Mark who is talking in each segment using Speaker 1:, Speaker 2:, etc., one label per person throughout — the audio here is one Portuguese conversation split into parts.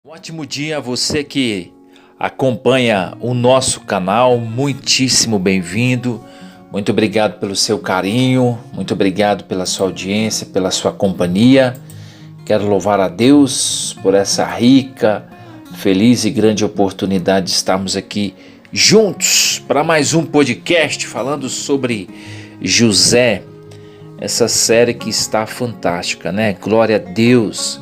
Speaker 1: Um ótimo dia a você que acompanha o nosso canal, muitíssimo bem-vindo, muito obrigado pelo seu carinho, muito obrigado pela sua audiência, pela sua companhia. Quero louvar a Deus por essa rica, feliz e grande oportunidade de estarmos aqui juntos para mais um podcast falando sobre José, essa série que está fantástica, né? Glória a Deus!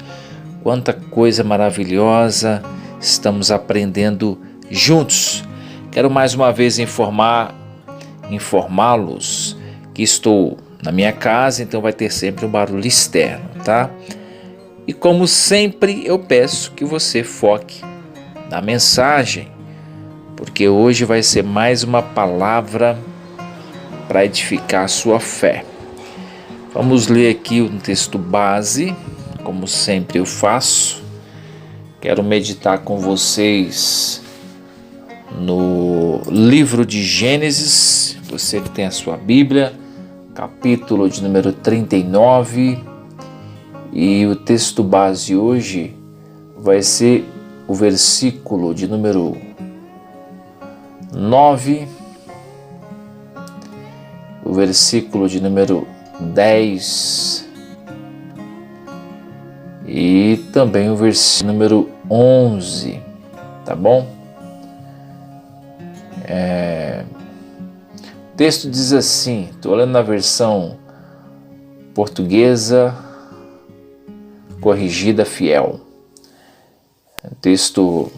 Speaker 1: Quanta coisa maravilhosa estamos aprendendo juntos. Quero mais uma vez informá-los que estou na minha casa, então vai ter sempre um barulho externo, tá? E como sempre eu peço que você foque na mensagem, porque hoje vai ser mais uma palavra para edificar a sua fé. Vamos ler aqui um texto base. Como sempre eu faço, quero meditar com vocês no livro de Gênesis, você que tem a sua Bíblia, capítulo de número 39, e o texto base hoje vai ser o versículo de número 9, o versículo de número 10, e também o versículo número 11, tá bom? O texto diz assim, estou olhando na versão portuguesa corrigida fiel. É um texto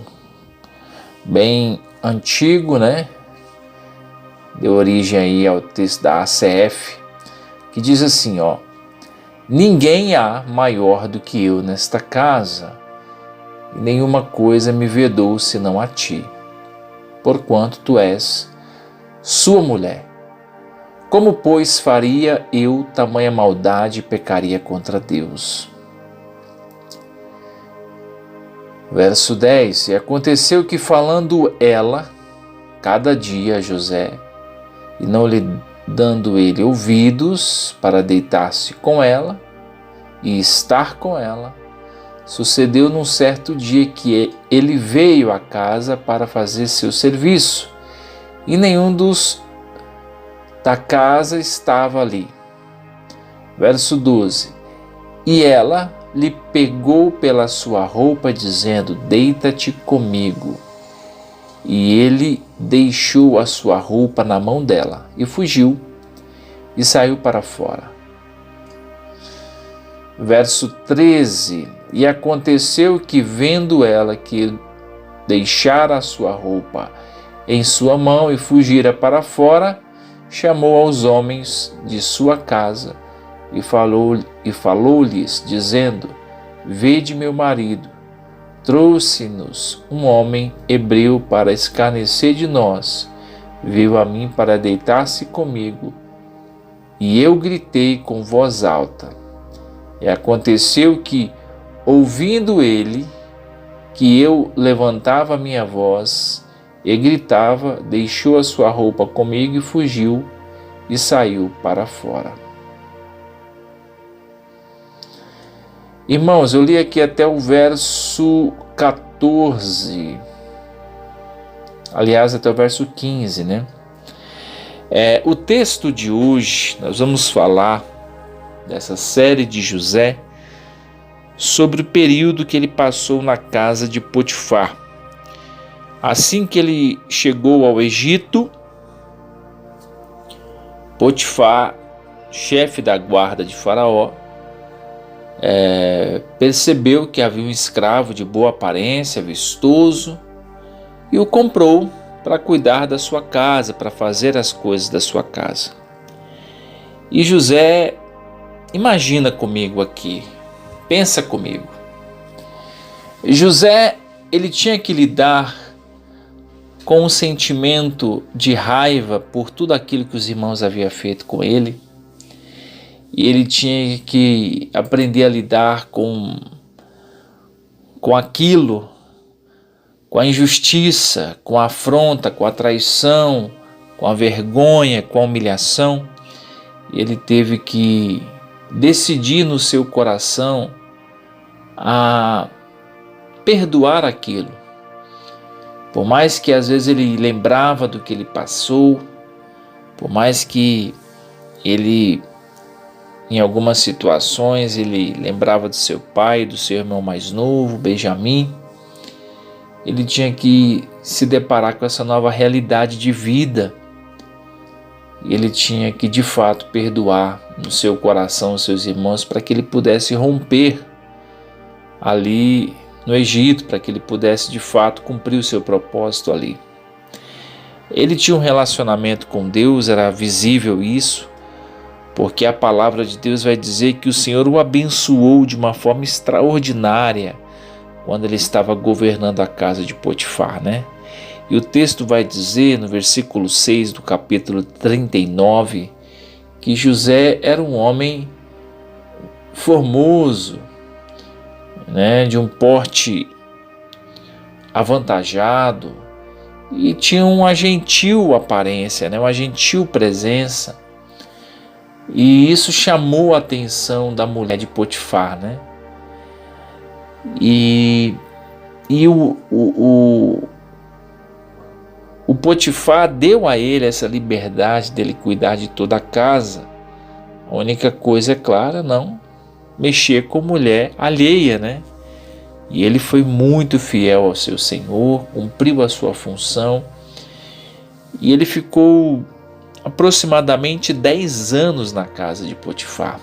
Speaker 1: bem antigo, né? Deu origem aí ao texto da ACF, que diz assim, ó: ninguém há maior do que eu nesta casa, e nenhuma coisa me vedou senão a ti, porquanto tu és sua mulher. Como, pois, faria eu tamanha maldade e pecaria contra Deus? Verso 10: E aconteceu que, falando ela cada dia a José, e não lhe dando ele ouvidos para deitar-se com ela e estar com ela, sucedeu num certo dia que ele veio à casa para fazer seu serviço, e nenhum dos da casa estava ali. Verso 12: E ela lhe pegou pela sua roupa, dizendo: deita-te comigo. E ele deixou a sua roupa na mão dela, e fugiu, e saiu para fora. Verso 13: E aconteceu que, vendo ela que deixara a sua roupa em sua mão e fugira para fora, chamou aos homens de sua casa e falou-lhes, dizendo: Vede, meu marido trouxe-nos um homem hebreu para escarnecer de nós, veio a mim para deitar-se comigo, e eu gritei com voz alta. E aconteceu que, ouvindo ele, que eu levantava a minha voz e gritava, deixou a sua roupa comigo e fugiu, e saiu para fora. Irmãos, eu li aqui até o verso 14, aliás, até o verso 15, né? O texto de hoje, nós vamos falar dessa série de José, sobre o período que ele passou na casa de Potifar. Assim que ele chegou ao Egito, Potifar, chefe da guarda de Faraó, percebeu que havia um escravo de boa aparência, vistoso, e o comprou para cuidar da sua casa, para fazer as coisas da sua casa. E José, imagina comigo aqui, pensa comigo. José, ele tinha que lidar com um sentimento de raiva por tudo aquilo que os irmãos haviam feito com ele. E ele tinha que aprender a lidar com aquilo, com a injustiça, com a afronta, com a traição, com a vergonha, com a humilhação. E ele teve que decidir no seu coração a perdoar aquilo. Por mais que às vezes ele lembrava do que ele passou, por mais que ele, em algumas situações, ele lembrava do seu pai, do seu irmão mais novo, Benjamim, ele tinha que se deparar com essa nova realidade de vida. Ele tinha que, de fato, perdoar no seu coração os seus irmãos para que ele pudesse romper ali no Egito, para que ele pudesse, de fato, cumprir o seu propósito ali. Ele tinha um relacionamento com Deus, era visível isso, porque a palavra de Deus vai dizer que o Senhor o abençoou de uma forma extraordinária quando ele estava governando a casa de Potifar, né? E o texto vai dizer, no versículo 6 do capítulo 39, que José era um homem formoso, né, de um porte avantajado, e tinha uma gentil aparência, né, uma gentil presença. E isso chamou a atenção da mulher de Potifar, né? E o Potifar deu a ele essa liberdade dele cuidar de toda a casa. A única coisa, é clara, não mexer com mulher alheia, né? E ele foi muito fiel ao seu Senhor, cumpriu a sua função, e ele ficou aproximadamente 10 anos na casa de Potifar.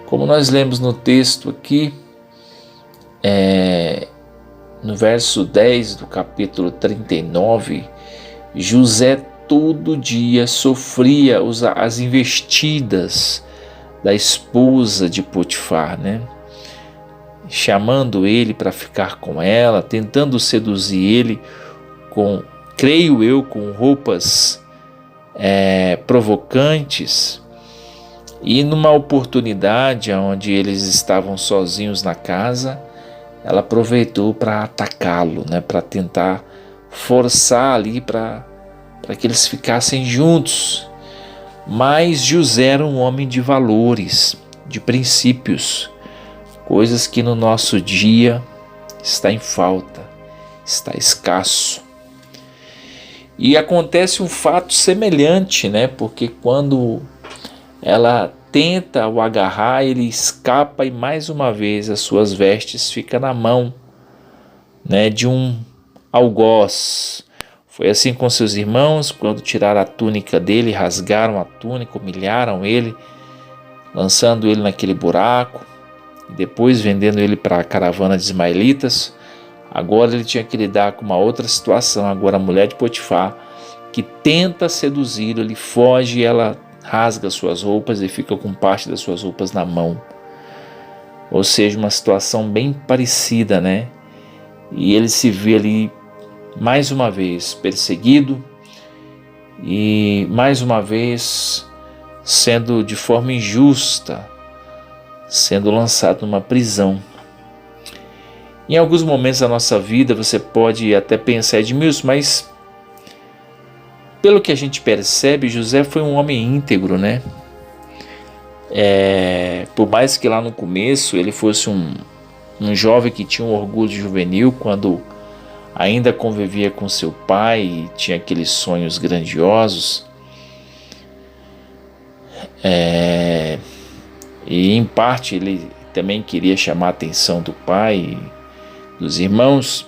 Speaker 1: Como nós lemos no texto aqui, no verso 10 do capítulo 39, José todo dia sofria as investidas da esposa de Potifar, né? Chamando ele para ficar com ela, tentando seduzir ele com, creio eu, com roupas provocantes. E numa oportunidade onde eles estavam sozinhos na casa, ela aproveitou para atacá-lo, né? Para tentar forçar ali para que eles ficassem juntos. Mas José era um homem de valores, de princípios, coisas que no nosso dia está em falta, está escasso. E acontece um fato semelhante, né? Porque quando ela tenta o agarrar, ele escapa e mais uma vez as suas vestes ficam na mão, né, de um algoz. Foi assim com seus irmãos, quando tiraram a túnica dele, rasgaram a túnica, humilharam ele, lançando ele naquele buraco, e depois vendendo ele para a caravana de ismaelitas. Agora ele tinha que lidar com uma outra situação. Agora a mulher de Potifar, que tenta seduzi-lo, ele foge e ela rasga suas roupas e fica com parte das suas roupas na mão. Ou seja, uma situação bem parecida, né? E ele se vê ali mais uma vez perseguido e mais uma vez sendo de forma injusta, sendo lançado numa prisão. Em alguns momentos da nossa vida você pode até pensar, Edmilson, mas pelo que a gente percebe, José foi um homem íntegro, né? Por mais que lá no começo ele fosse um jovem que tinha um orgulho juvenil, quando ainda convivia com seu pai e tinha aqueles sonhos grandiosos, e em parte ele também queria chamar a atenção do pai e dos irmãos.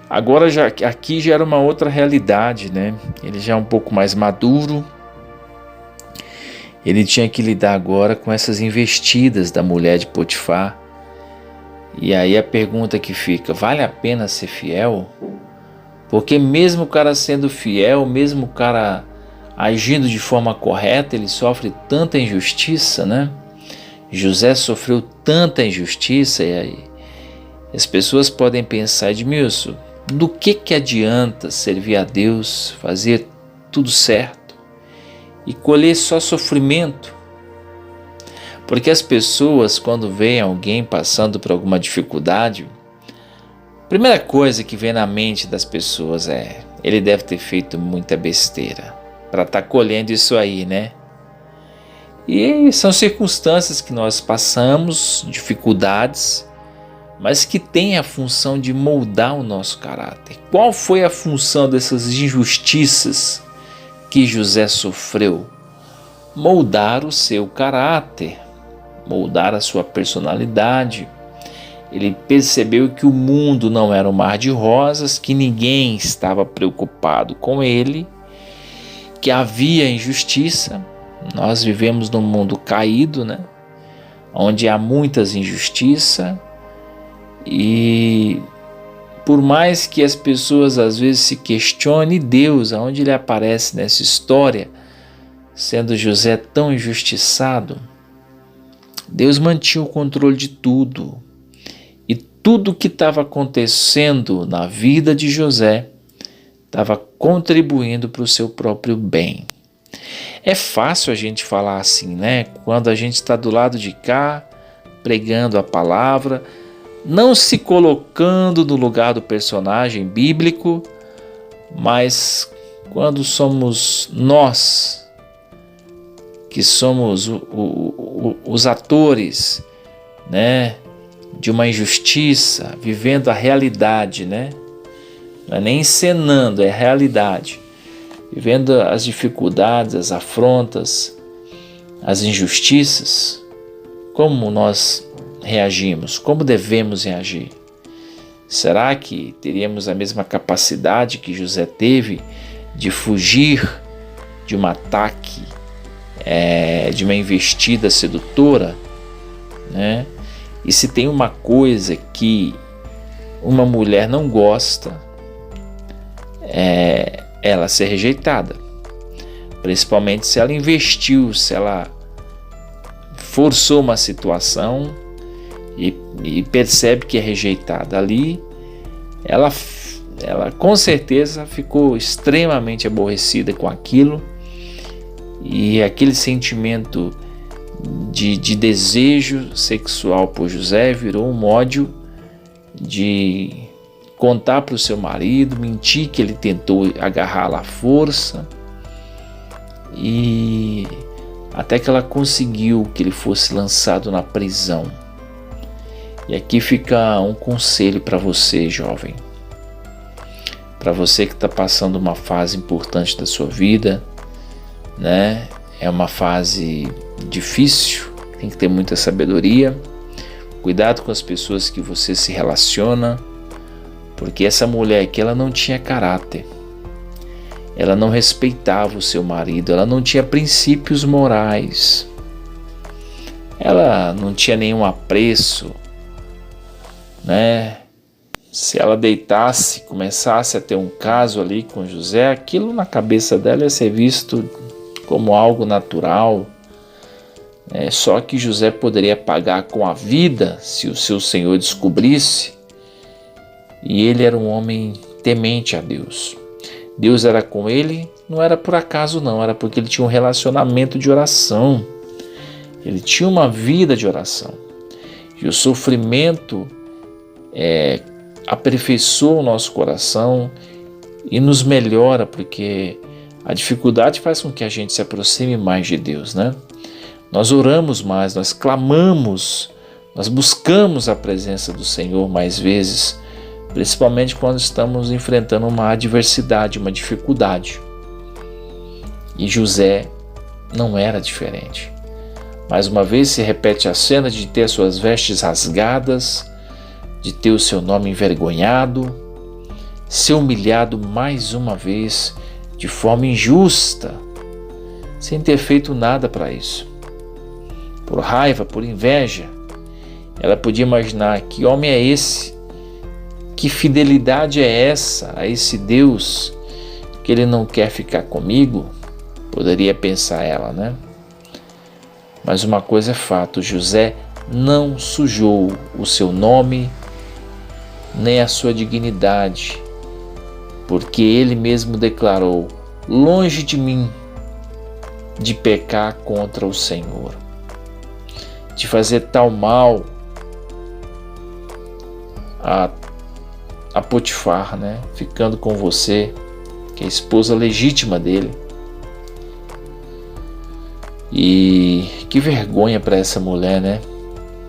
Speaker 1: Agora aqui já era uma outra realidade, né? Ele já é um pouco mais maduro. Ele tinha que lidar agora com essas investidas da mulher de Potifar. E aí a pergunta que fica, vale a pena ser fiel? Porque mesmo o cara sendo fiel, mesmo o cara agindo de forma correta, ele sofre tanta injustiça, né? José sofreu tanta injustiça, e aí as pessoas podem pensar, Edmilson, do que adianta servir a Deus, fazer tudo certo e colher só sofrimento? Porque as pessoas, quando veem alguém passando por alguma dificuldade, a primeira coisa que vem na mente das pessoas é: ele deve ter feito muita besteira para estar colhendo isso aí, né? E são circunstâncias que nós passamos, dificuldades, mas que tem a função de moldar o nosso caráter. Qual foi a função dessas injustiças que José sofreu? Moldar o seu caráter, moldar a sua personalidade. Ele percebeu que o mundo não era um mar de rosas, que ninguém estava preocupado com ele, que havia injustiça. Nós vivemos num mundo caído, né? Onde há muitas injustiças, e por mais que as pessoas às vezes se questionem, Deus, aonde ele aparece nessa história, sendo José tão injustiçado, Deus mantinha o controle de tudo. E tudo que estava acontecendo na vida de José estava contribuindo para o seu próprio bem. É fácil a gente falar assim, né? Quando a gente está do lado de cá, pregando a palavra, não se colocando no lugar do personagem bíblico, mas quando somos nós que somos os atores, né, de uma injustiça, vivendo a realidade, né? Não é nem encenando, é a realidade. Vivendo as dificuldades, as afrontas, as injustiças, como nós reagimos? Como devemos reagir? Será que teríamos a mesma capacidade que José teve de fugir de um ataque, de uma investida sedutora, né? E se tem uma coisa que uma mulher não gosta, é ela ser rejeitada, principalmente se ela investiu, se ela forçou uma situação e percebe que é rejeitada ali, ela com certeza ficou extremamente aborrecida com aquilo, e aquele sentimento de desejo sexual por José virou um ódio de contar para o seu marido, mentir que ele tentou agarrá-la à força, e até que ela conseguiu que ele fosse lançado na prisão. E aqui fica um conselho para você, jovem, para você que está passando uma fase importante da sua vida, né? É uma fase difícil, tem que ter muita sabedoria, cuidado com as pessoas que você se relaciona, porque essa mulher aqui, ela não tinha caráter, ela não respeitava o seu marido, ela não tinha princípios morais, ela não tinha nenhum apreço, né? Se ela deitasse, começasse a ter um caso ali com José, aquilo na cabeça dela ia ser visto como algo natural. Só que José poderia pagar com a vida se o seu senhor descobrisse. E ele era um homem temente a Deus. Deus era com ele, não era por acaso não, era porque ele tinha um relacionamento de oração. Ele tinha uma vida de oração. E o sofrimento aperfeiçoa o nosso coração e nos melhora, porque a dificuldade faz com que a gente se aproxime mais de Deus, né? Nós oramos mais, nós clamamos, nós buscamos a presença do Senhor mais vezes, principalmente quando estamos enfrentando uma adversidade, uma dificuldade. E José não era diferente. Mais uma vez se repete a cena de ter suas vestes rasgadas, de ter o seu nome envergonhado, ser humilhado mais uma vez de forma injusta, sem ter feito nada para isso. Por raiva, por inveja, ela podia imaginar: que homem é esse? Que fidelidade é essa a esse Deus que ele não quer ficar comigo? Poderia pensar ela, né? Mas uma coisa é fato: José não sujou o seu nome nem a sua dignidade, porque ele mesmo declarou: longe de mim de pecar contra o Senhor, de fazer tal mal a Potifar, né? Ficando com você, que é a esposa legítima dele. E que vergonha para essa mulher, né?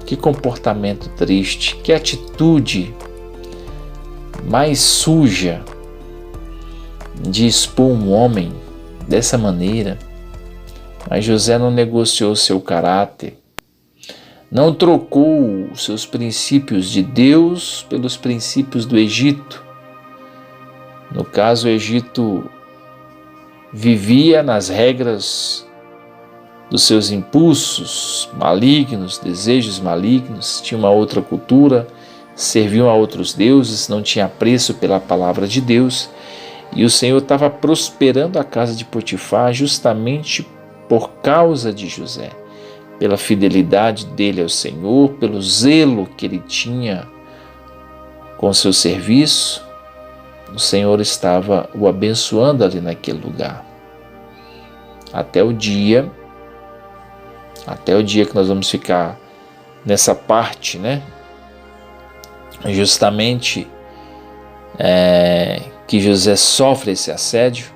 Speaker 1: Que comportamento triste, que atitude mais suja de expor um homem dessa maneira. Mas José não negociou seu caráter, não trocou os seus princípios de Deus pelos princípios do Egito. No caso, o Egito vivia nas regras dos seus impulsos malignos, desejos malignos, tinha uma outra cultura, serviam a outros deuses, não tinha apreço pela palavra de Deus, e o Senhor estava prosperando a casa de Potifar justamente por causa de José, pela fidelidade dele ao Senhor, pelo zelo que ele tinha com seu serviço. O Senhor estava o abençoando ali naquele lugar. Até o dia que nós vamos ficar nessa parte, né? Justamente que José sofre esse assédio,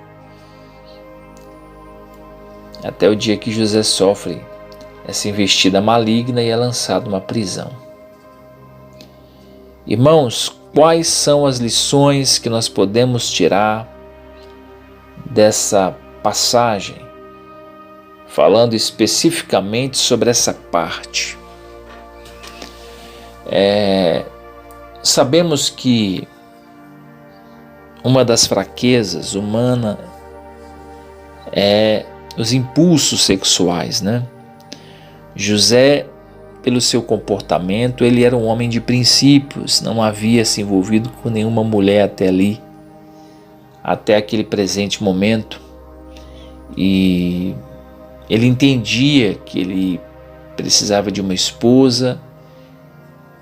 Speaker 1: até o dia que José sofre essa investida maligna e é lançado numa prisão. Irmãos, quais são as lições que nós podemos tirar dessa passagem, falando especificamente sobre essa parte? Sabemos que uma das fraquezas humanas é os impulsos sexuais, né? José, pelo seu comportamento, ele era um homem de princípios, não havia se envolvido com nenhuma mulher até ali, até aquele presente momento, e ele entendia que ele precisava de uma esposa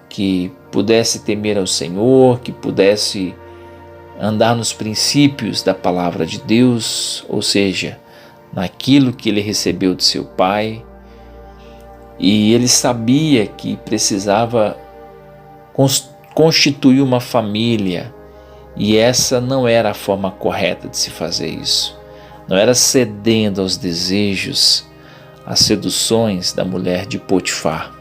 Speaker 1: que pudesse temer ao Senhor, que pudesse andar nos princípios da palavra de Deus, ou seja, naquilo que ele recebeu de seu pai. E ele sabia que precisava constituir uma família, e essa não era a forma correta de se fazer isso. Não era cedendo aos desejos, às seduções da mulher de Potifar.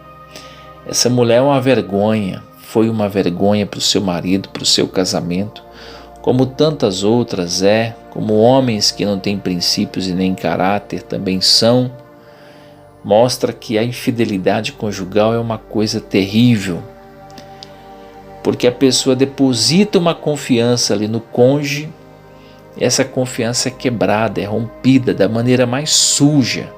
Speaker 1: Essa mulher é uma vergonha, foi uma vergonha para o seu marido, para o seu casamento, como tantas outras como homens que não têm princípios e nem caráter também são. Mostra que a infidelidade conjugal é uma coisa terrível, porque a pessoa deposita uma confiança ali no cônjuge, e essa confiança é quebrada, é rompida da maneira mais suja,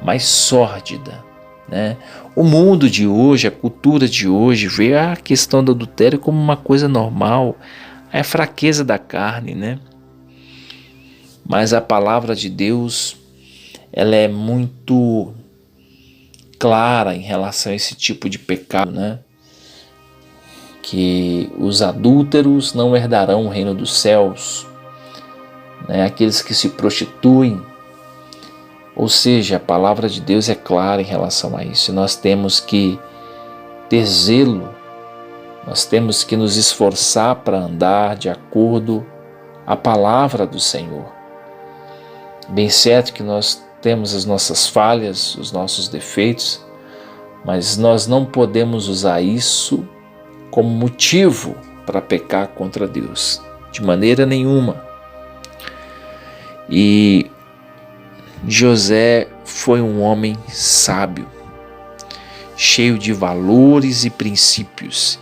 Speaker 1: mais sórdida, né? O mundo de hoje, a cultura de hoje, vê a questão do adultério como uma coisa normal, é a fraqueza da carne, né? Mas a palavra de Deus, ela é muito clara em relação a esse tipo de pecado, né? Que os adúlteros não herdarão o reino dos céus, né? Aqueles que se prostituem. Ou seja, a palavra de Deus é clara em relação a isso. Nós temos que ter zelo, nós temos que nos esforçar para andar de acordo à palavra do Senhor. Bem certo que nós temos as nossas falhas, os nossos defeitos, mas nós não podemos usar isso como motivo para pecar contra Deus, de maneira nenhuma. E José foi um homem sábio, cheio de valores e princípios.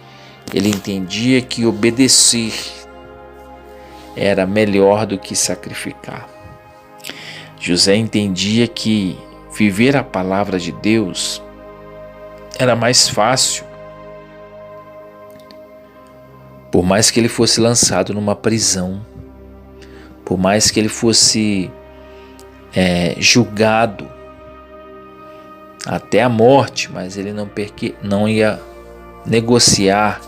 Speaker 1: Ele entendia que obedecer era melhor do que sacrificar. José entendia que viver a palavra de Deus era mais fácil, por mais que ele fosse lançado numa prisão, por mais que ele fosse julgado até a morte, mas ele não ia negociar,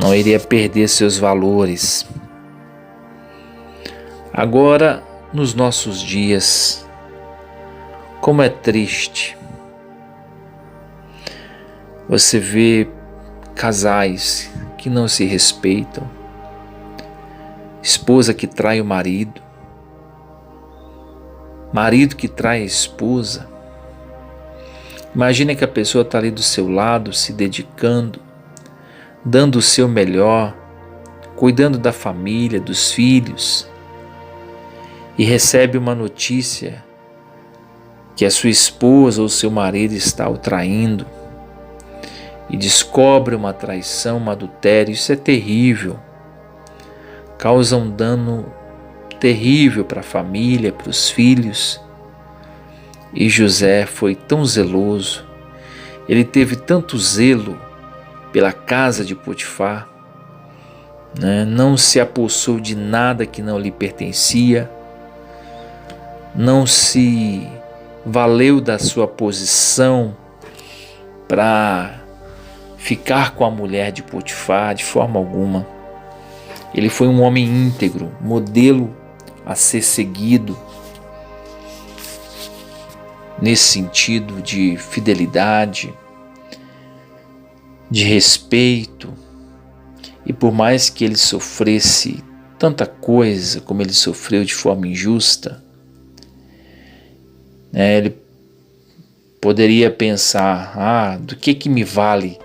Speaker 1: não iria perder seus valores. Agora, nos nossos dias, como é triste você vê casais que não se respeitam, esposa que trai o marido, marido que trai a esposa, Imagina que a pessoa está ali do seu lado, se dedicando, dando o seu melhor, cuidando da família, dos filhos, e recebe uma notícia que a sua esposa ou seu marido está o traindo, e descobre uma traição, um adultério. Isso é terrível, causa um dano terrível para a família, para os filhos. E José foi tão zeloso, ele teve tanto zelo pela casa de Potifar, não se apossou de nada que não lhe pertencia, não se valeu da sua posição para ficar com a mulher de Potifar de forma alguma. Ele foi um homem íntegro, modelo a ser seguido nesse sentido de fidelidade, de respeito. E por mais que ele sofresse tanta coisa como ele sofreu de forma injusta, ele poderia pensar, do que me vale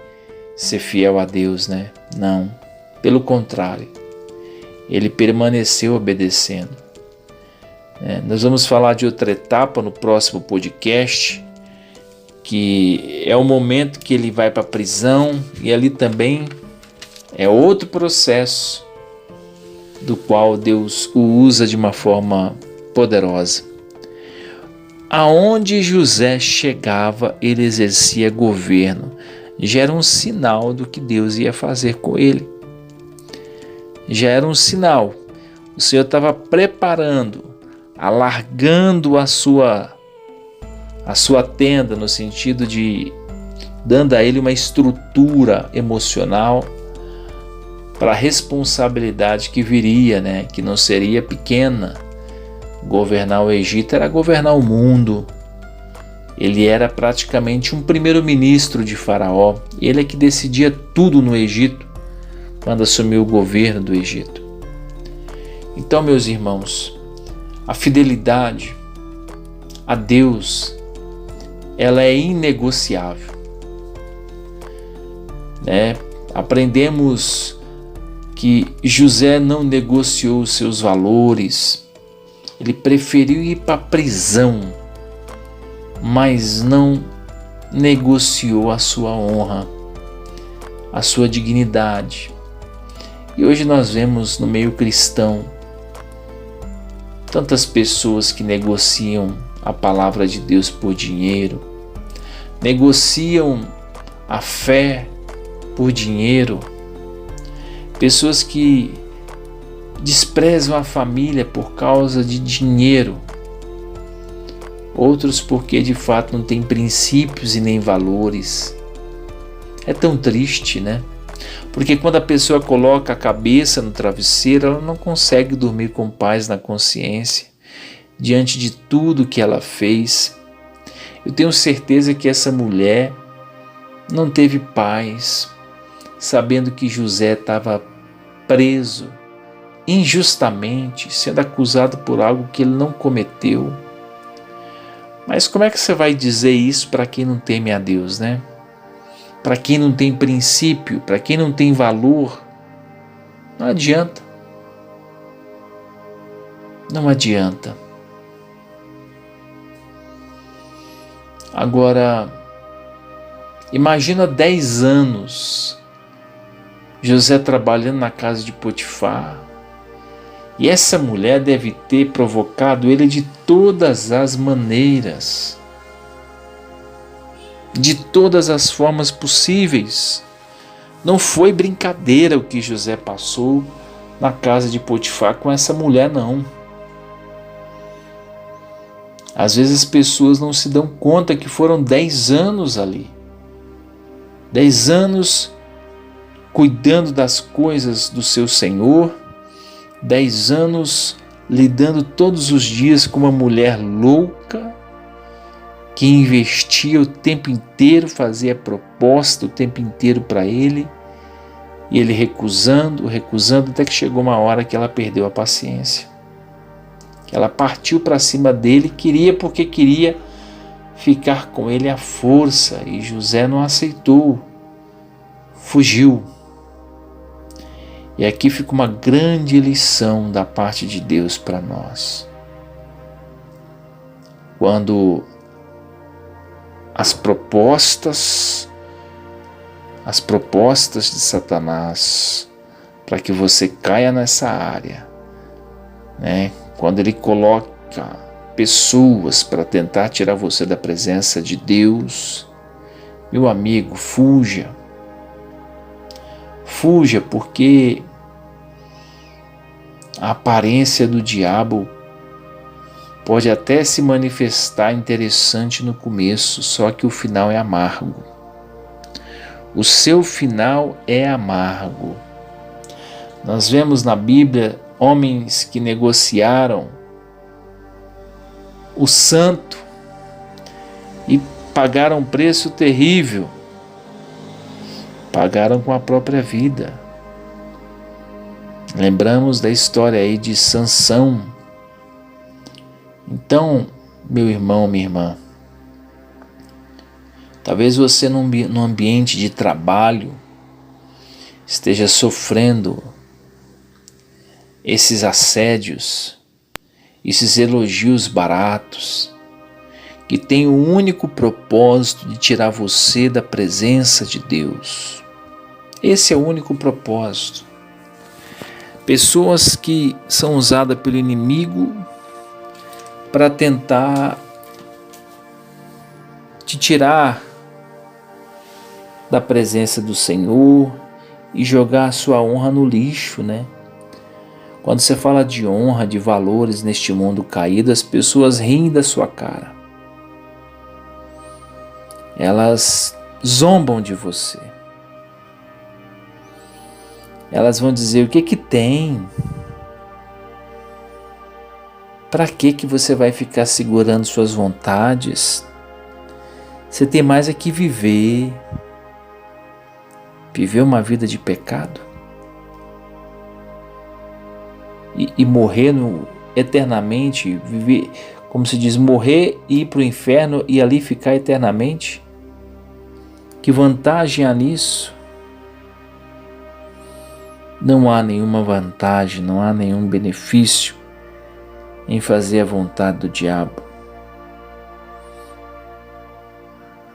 Speaker 1: ser fiel a Deus, Não, pelo contrário, ele permaneceu obedecendo. Nós vamos falar de outra etapa no próximo podcast, que é o momento que ele vai para a prisão, e ali também é outro processo do qual Deus o usa de uma forma poderosa. Aonde José chegava, ele exercia governo. Já era um sinal do que Deus ia fazer com ele. Já era um sinal. O Senhor estava preparando, alargando a sua tenda, no sentido de dando a ele uma estrutura emocional para a responsabilidade que viria, que não seria pequena. Governar o Egito era governar o mundo. Ele era praticamente um primeiro-ministro de Faraó. Ele é que decidia tudo no Egito quando assumiu o governo do Egito. Então, meus irmãos, a fidelidade a Deus, ela é inegociável. Aprendemos que José não negociou os seus valores. Ele preferiu ir para a prisão, mas não negociou a sua honra, a sua dignidade. E hoje nós vemos no meio cristão tantas pessoas que negociam a palavra de Deus por dinheiro, negociam a fé por dinheiro, pessoas que desprezam a família por causa de dinheiro, outros porque de fato não têm princípios e nem valores. É tão triste, Porque quando a pessoa coloca a cabeça no travesseiro, ela não consegue dormir com paz na consciência, diante de tudo que ela fez. Eu tenho certeza que essa mulher não teve paz, sabendo que José estava preso injustamente, sendo acusado por algo que ele não cometeu. Mas como é que você vai dizer isso para quem não teme a Deus, Para quem não tem princípio, para quem não tem valor? Não adianta. Não adianta. Agora, imagina 10 anos José trabalhando na casa de Potifar, e essa mulher deve ter provocado ele de todas as maneiras, de todas as formas possíveis. Não foi brincadeira o que José passou na casa de Potifar com essa mulher, não. Às vezes as pessoas não se dão conta que foram 10 anos ali. 10 anos cuidando das coisas do seu Senhor, 10 anos lidando todos os dias com uma mulher louca, que investia o tempo inteiro, fazia proposta o tempo inteiro para ele, e ele recusando, até que chegou uma hora que ela perdeu a paciência. Ela partiu para cima dele, queria porque queria ficar com ele à força, e José não aceitou, fugiu. E aqui fica uma grande lição da parte de Deus para nós. Quando as propostas de Satanás para que você caia nessa área, né? Quando ele coloca pessoas para tentar tirar você da presença de Deus, meu amigo, fuja. Fuja, porque a aparência do diabo pode até se manifestar interessante no começo, só que o final é amargo. O seu final é amargo. Nós vemos na Bíblia homens que negociaram o santo e pagaram um preço terrível. Pagaram com a própria vida. Lembramos da história aí de Sansão. Então, meu irmão, minha irmã, talvez você num ambiente de trabalho esteja sofrendo esses assédios, esses elogios baratos, que tem o único propósito de tirar você da presença de Deus. Esse é o único propósito. Pessoas que são usadas pelo inimigo para tentar te tirar da presença do Senhor e jogar a sua honra no lixo, né? Quando você fala de honra, de valores neste mundo caído, as pessoas riem da sua cara. Elas zombam de você. Elas vão dizer: o que que tem? Para que você vai ficar segurando suas vontades? Você tem mais é que viver. Viver uma vida de pecado. E morrer eternamente, viver, como se diz, morrer e ir para o inferno e ali ficar eternamente. Que vantagem há nisso? Não há nenhuma vantagem, não há nenhum benefício em fazer a vontade do diabo.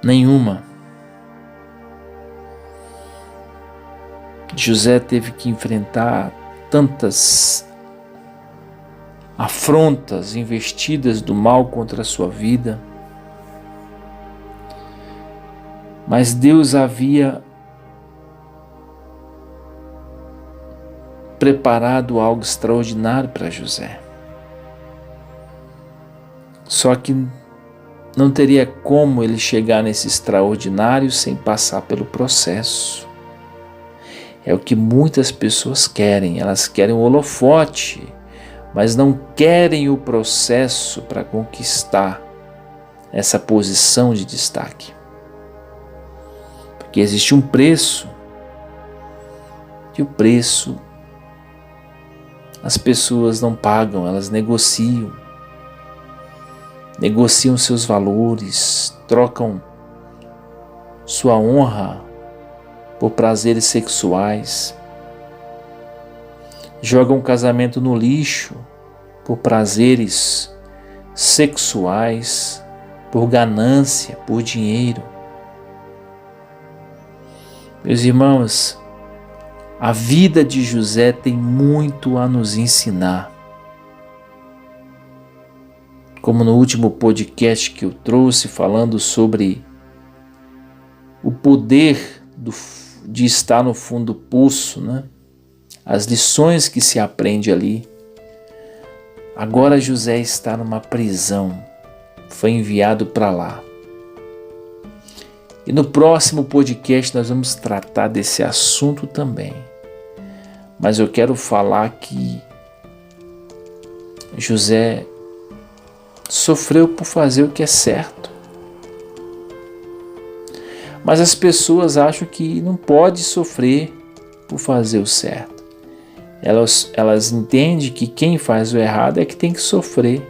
Speaker 1: Nenhuma. José teve que enfrentar tantas afrontas, investidas do mal contra a sua vida, mas Deus havia preparado algo extraordinário para José. Só que não teria como ele chegar nesse extraordinário sem passar pelo processo. É o que muitas pessoas querem, elas querem o holofote, mas não querem o processo para conquistar essa posição de destaque. Porque existe um preço, e o preço as pessoas não pagam, elas negociam seus valores, trocam sua honra por prazeres sexuais, jogam o casamento no lixo por prazeres sexuais, por ganância, por dinheiro. Meus irmãos, a vida de José tem muito a nos ensinar. Como no último podcast que eu trouxe falando sobre o poder de estar no fundo do poço, né? As lições que se aprende ali. Agora José está numa prisão, foi enviado para lá. E no próximo podcast nós vamos tratar desse assunto também. Mas eu quero falar que José sofreu por fazer o que é certo. Mas as pessoas acham que não pode sofrer por fazer o certo. Elas entendem que quem faz o errado é que tem que sofrer.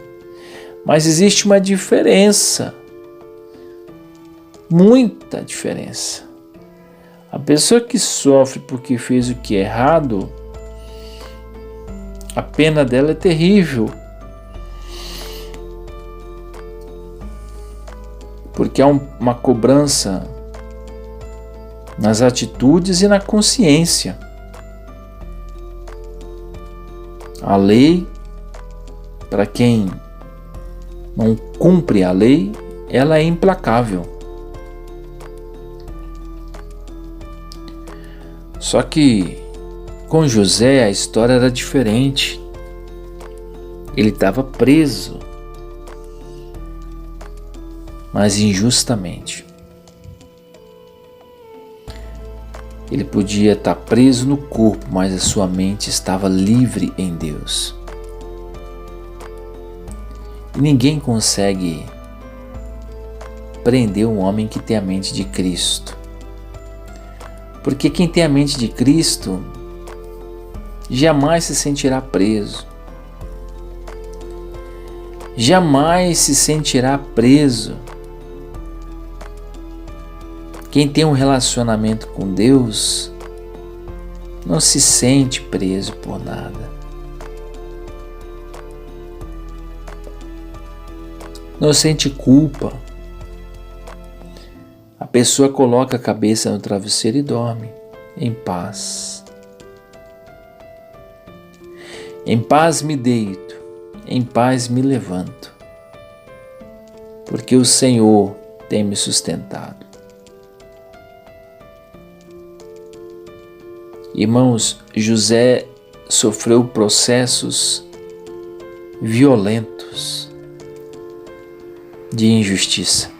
Speaker 1: Mas existe uma diferença Muita diferença. A pessoa que sofre porque fez o que é errado, a pena dela é terrível. Porque há uma cobrança nas atitudes e na consciência. A lei, para quem não cumpre a lei, ela é implacável. Só que com José a história era diferente. Ele estava preso, mas injustamente. Ele podia estar preso no corpo, mas a sua mente estava livre em Deus. E ninguém consegue prender um homem que tem a mente de Cristo. Porque quem tem a mente de Cristo jamais se sentirá preso. Jamais se sentirá preso. Quem tem um relacionamento com Deus não se sente preso por nada. Não sente culpa. A pessoa coloca a cabeça no travesseiro e dorme em paz. Em paz me deito, em paz me levanto, porque o Senhor tem me sustentado. Irmãos, José sofreu processos violentos de injustiça.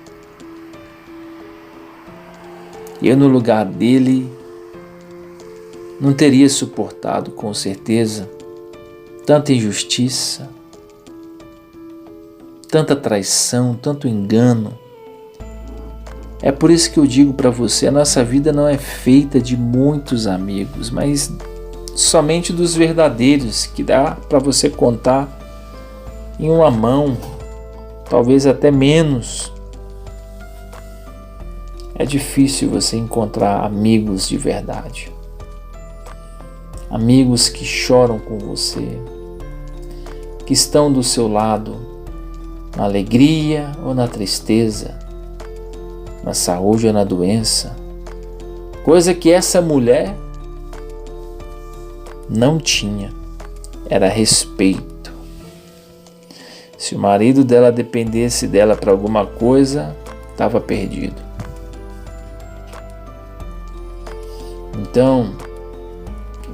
Speaker 1: Eu, no lugar dele, não teria suportado, com certeza, tanta injustiça, tanta traição, tanto engano. É por isso que eu digo para você, a nossa vida não é feita de muitos amigos, mas somente dos verdadeiros, que dá para você contar em uma mão, talvez até menos. É difícil você encontrar amigos de verdade. Amigos que choram com você, que estão do seu lado na alegria ou na tristeza, na saúde ou na doença, coisa que essa mulher não tinha, era respeito. Se o marido dela dependesse dela para alguma coisa, estava perdido. Então,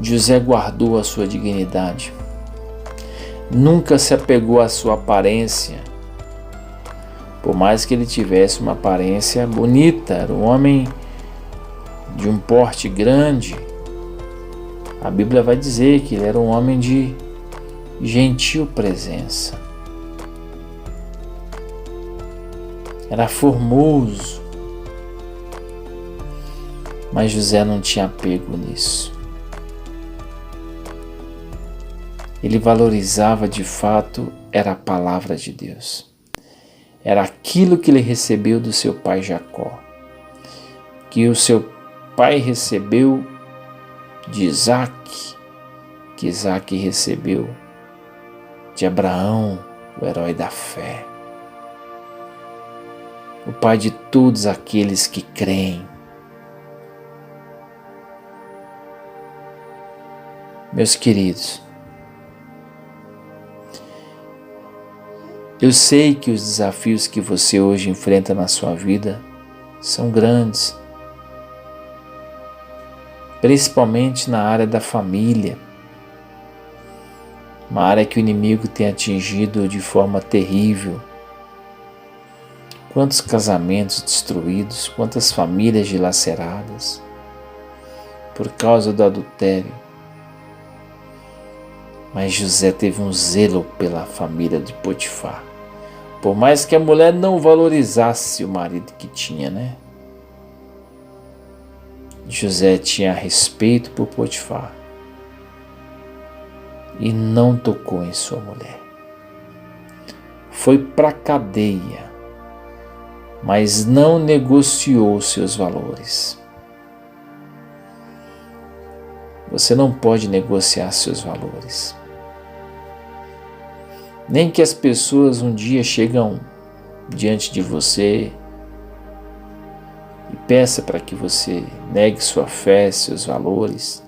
Speaker 1: José guardou a sua dignidade, nunca se apegou à sua aparência, por mais que ele tivesse uma aparência bonita, era um homem de um porte grande. A Bíblia vai dizer que ele era um homem de gentil presença, era formoso, mas José não tinha apego nisso. Ele valorizava de fato, era a palavra de Deus. Era aquilo que ele recebeu do seu pai Jacó, que o seu pai recebeu de Isaac, que Isaac recebeu de Abraão, o herói da fé, o pai de todos aqueles que creem. Meus queridos, eu sei que os desafios que você hoje enfrenta na sua vida são grandes, principalmente na área da família, uma área que o inimigo tem atingido de forma terrível. Quantos casamentos destruídos, quantas famílias dilaceradas por causa do adultério. Mas José teve um zelo pela família de Potifar. Por mais que a mulher não valorizasse o marido que tinha, né? José tinha respeito por Potifar e não tocou em sua mulher. Foi para a cadeia, mas não negociou seus valores. Você não pode negociar seus valores. Nem que as pessoas um dia chegam diante de você e peça para que você negue sua fé, seus valores,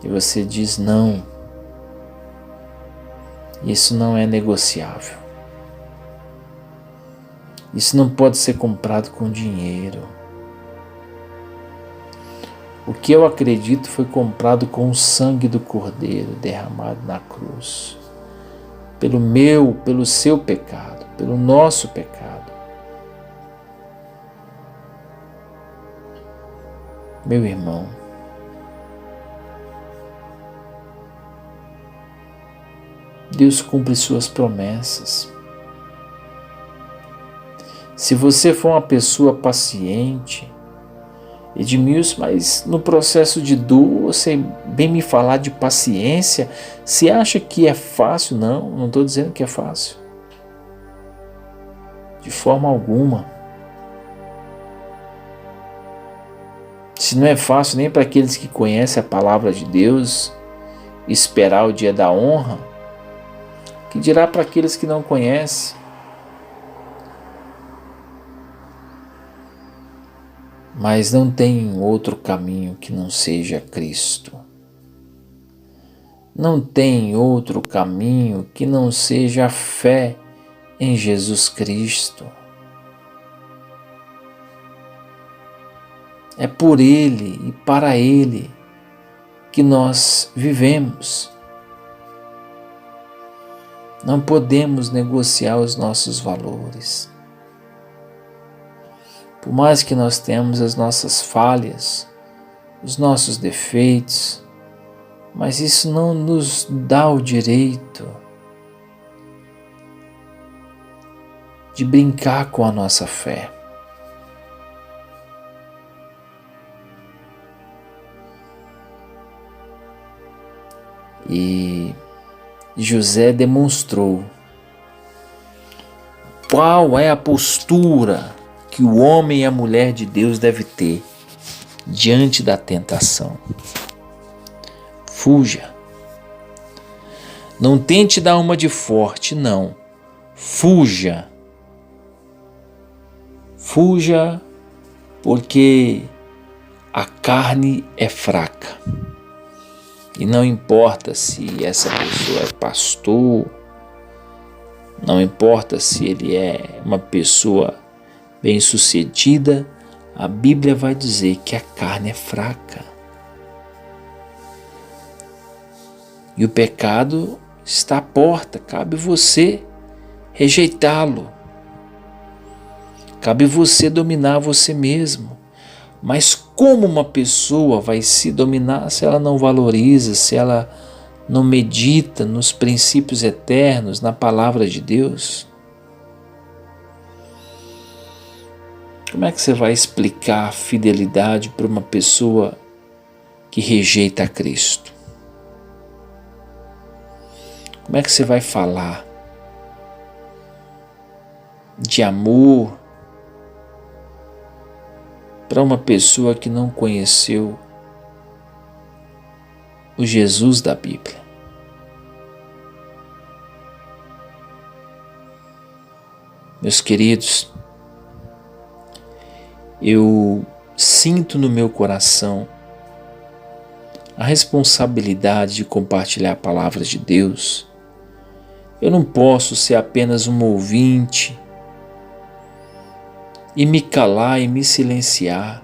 Speaker 1: e você diz não. Isso não é negociável. Isso não pode ser comprado com dinheiro. O que eu acredito foi comprado com o sangue do Cordeiro derramado na cruz. Pelo seu pecado, pelo nosso pecado. Meu irmão, Deus cumpre suas promessas. Se você for uma pessoa paciente, Edmilson, mas no processo de dor, você vem me falar de paciência, você acha que é fácil? Não estou dizendo que é fácil. De forma alguma. Se não é fácil nem para aqueles que conhecem a palavra de Deus, esperar o dia da honra, que dirá para aqueles que não conhecem? Mas não tem outro caminho que não seja Cristo. Não tem outro caminho que não seja a fé em Jesus Cristo. É por Ele e para Ele que nós vivemos. Não podemos negociar os nossos valores. Por mais que nós tenhamos as nossas falhas, os nossos defeitos, mas isso não nos dá o direito de brincar com a nossa fé. E José demonstrou qual é a postura que o homem e a mulher de Deus devem ter diante da tentação. Fuja. Não tente dar uma de forte, não. Fuja. Fuja, porque a carne é fraca. E não importa se essa pessoa é pastor, não importa se ele é uma pessoa bem-sucedida, a Bíblia vai dizer que a carne é fraca. E o pecado está à porta, cabe você rejeitá-lo. Cabe você dominar você mesmo. Mas como uma pessoa vai se dominar se ela não valoriza, se ela não medita nos princípios eternos, na palavra de Deus? Como é que você vai explicar a fidelidade para uma pessoa que rejeita a Cristo? Como é que você vai falar de amor para uma pessoa que não conheceu o Jesus da Bíblia? Meus queridos, eu sinto no meu coração a responsabilidade de compartilhar a palavra de Deus. Eu não posso ser apenas um ouvinte e me calar e me silenciar.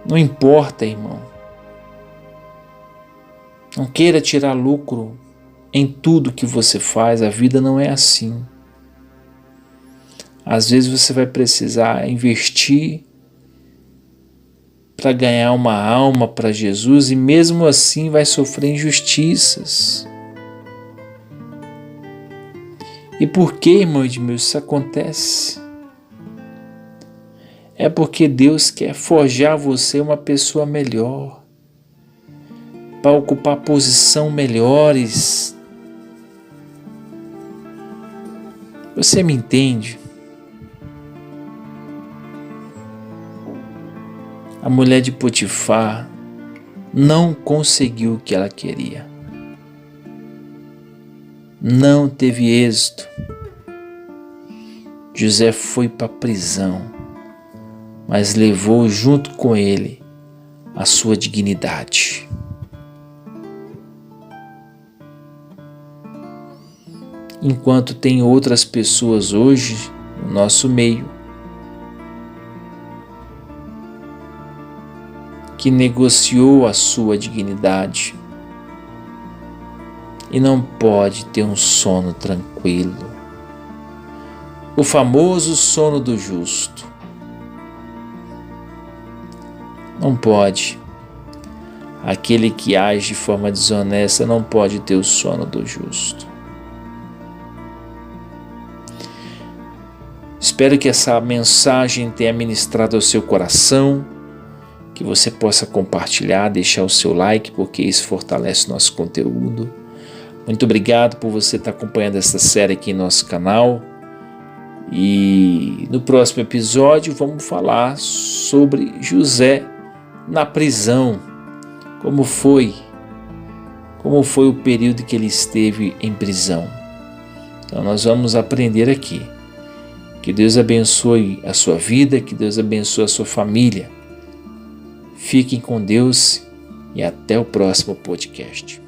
Speaker 1: Não importa, irmão. Não queira tirar lucro em tudo que você faz, a vida não é assim. Às vezes você vai precisar investir para ganhar uma alma para Jesus e mesmo assim vai sofrer injustiças. E por que, irmão Edmilson, isso acontece? É porque Deus quer forjar você uma pessoa melhor, para ocupar posição melhores. Você me entende? A mulher de Potifar não conseguiu o que ela queria. Não teve êxito. José foi para a prisão, mas levou junto com ele a sua dignidade. Enquanto tem outras pessoas hoje no nosso meio que negociou a sua dignidade e não pode ter um sono tranquilo, o famoso sono do justo. Não pode. Aquele que age de forma desonesta não pode ter o sono do justo. Espero que essa mensagem tenha ministrado ao seu coração, que você possa compartilhar, deixar o seu like, porque isso fortalece o nosso conteúdo. Muito obrigado por você estar acompanhando essa série aqui em nosso canal. E no próximo episódio vamos falar sobre José na prisão. Como foi o período que ele esteve em prisão. Então nós vamos aprender aqui. Que Deus abençoe a sua vida, que Deus abençoe a sua família. Fiquem com Deus e até o próximo podcast.